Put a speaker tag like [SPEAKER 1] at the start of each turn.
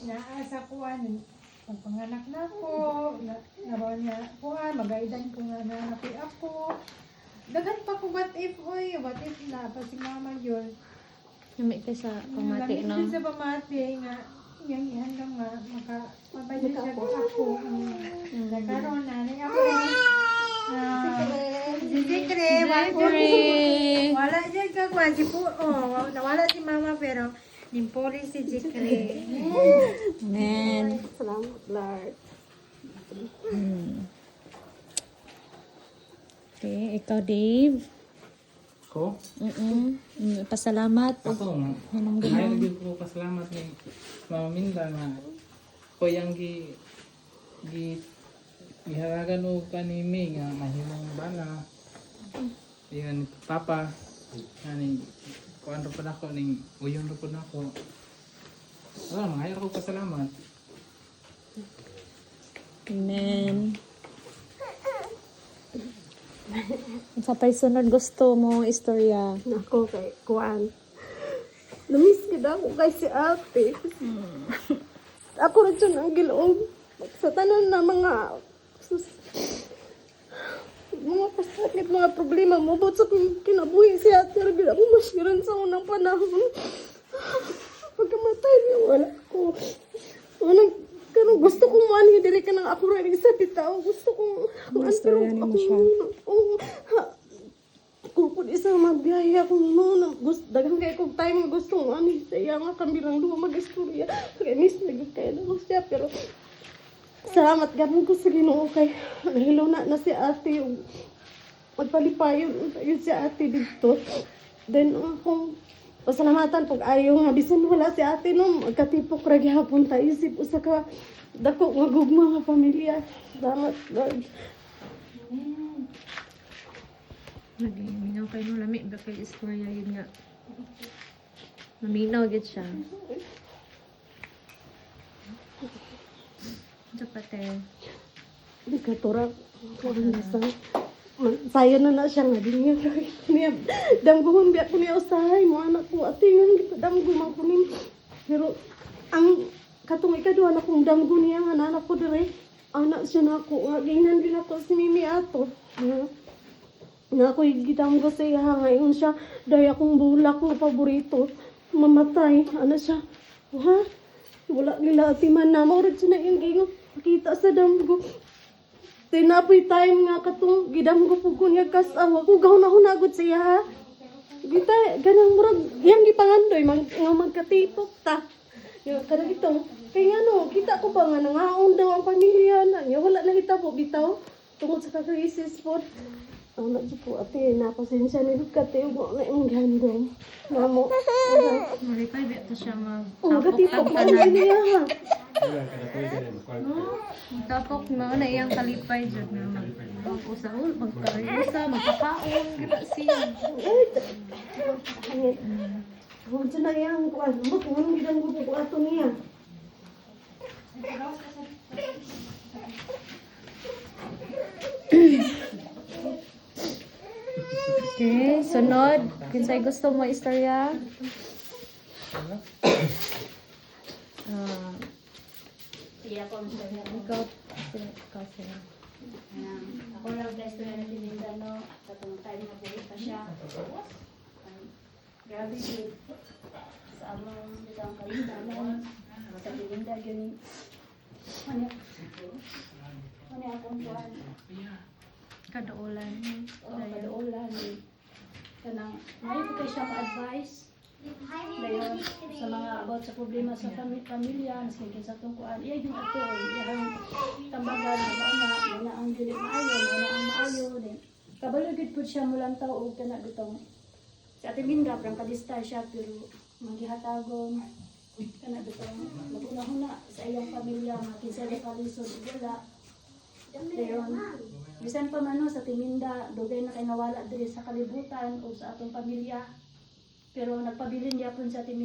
[SPEAKER 1] naasa kuan pagpanganak na ko, naroon niya kuan, magaidan ko nga napi ako. Dagan pa ko what if na pa si mama yun.
[SPEAKER 2] Lami ka sa pamati, no?
[SPEAKER 1] Lamig din sa pamati nga, yang ihanggang nga, makapabayad siya ako. Nagkaroon na, ako rin. Si Zikre, wala dyan ka kuan, nawala si mama pero nimpoli si Zikre.
[SPEAKER 2] Amen.
[SPEAKER 3] Salamat, Lord.
[SPEAKER 2] Okay, ikaw, Dave.
[SPEAKER 4] Ko?
[SPEAKER 2] Pasalamat.
[SPEAKER 4] Ako nga. Ngayon naging ko pasalamat ni Mama Minda nga ko yung giharagan o kanimi nga mahimong bana. Yan Papa. Ani kuan ro pa nako ning uyon ro pa nako. Wala mga ko pasalamat.
[SPEAKER 2] Amen. Sa paisunod gusto mo istorya.
[SPEAKER 3] Nako kay kuan. Lumis kita ako kay si ate. Ako rin siya ang giloob. Sa tanan na mga pasakit, mga problema mo. Ba't sa kinabuhi si ate, rin ako masyiran sa unang panahon. Pagkamatay niya, wala ko. Kanang gusto kong mani, dili ka nang ako rin sa titao. Gusto kong...
[SPEAKER 2] Istorya ni mo siya.
[SPEAKER 3] Kung isa magbiyaya kung noon, dagang kayo kong time gusto kong ano, saya nga kami lang doon mag-istorya. Kaya miss naging kaya na ko siya, pero salamat ganun ko sa Ginoo kay nahilo na si ate yung magpalipayon yun si ate dito. Then akong pasalamatan pag ayaw nga, bisan wala si ate no, magkatipok ra gihapon ta isip usa ka dako nga gugma nga pamilya. Salamat Lord.
[SPEAKER 2] Naminaw kayo no, lami ba kayo istorya yun nga. Maminaw gid siya. Dapat
[SPEAKER 3] Di ka turak. Sayo na siya nga din niya. Damguhon biya ko niya usahay mo anak ko. Atingan kita damguhon ko niya. Pero ang katong ikaduha na kong damgo niya nga anak ko dire. Anak siya na ako. Nga gainan din ako si Mimi ato. Nga ako igidamgo sa iya. Ngayon siya daya akong bulak nga paborito. Mamatay. Ano siya? Ha? Wala nila atiman na. Maurad siya na yung gingot. Kita sa damgo. Tinapoy time nga katong gidamgo po ko niya kasawa. Kung gawin na hunagod siya ha. Kita, ganang murag. Yang gipangandoy. Nga magkatipok ta. Yung kada ito. Kaya nga no, kita ko ba nga nangaon daw ang pamilya na niya. Wala na kita po bitaw. Tungkol sa kakrisis po. Ang nagsi po ate, napasensya ni Lukate. Huwag na yung gandong. Mamo.
[SPEAKER 2] malipay ba ito siya
[SPEAKER 3] Magkatipok ang pamilya ha.
[SPEAKER 2] Tapok na iyang kalipay dyan na mag-usaul, magkarayusa, magkakaon, kita siya.
[SPEAKER 3] Huwag siya na yung kuwan. Kung anong ginang ko po ato niya.
[SPEAKER 2] Okay, sunod. Kinsay gusto mo istorya? Ikaw sila.
[SPEAKER 5] Ako lang guys, ito na tininda, no? Katong time na buhay pa siya. Grabe siya. Sa among bitang kalinda, no? Sa tininda, yun. Ano akong buwan?
[SPEAKER 2] Kadaulan.
[SPEAKER 5] Kadaulan. Kanang, may ko siya ma-advise. Dayon, sa mga about sa problema sa pamilya, mas kaya sa tungkuan, iya yung ato, iyang tambagan, mauna ang dili maayo, mauna ang maayo, din. Kabalagid po siya mulang tao, o kana gutong, sa ating Minda, prangkadista siya, pero manggihatagon, kana gutong, maguna-huna sa iyang pamilya, makinsa na kalisod, wala. Dayon, bisan pa man no, sa Timinda, dugay na kay nawala diri sa kalibutan o sa atong pamilya. Pero nagpabilin yapon sa Timinda.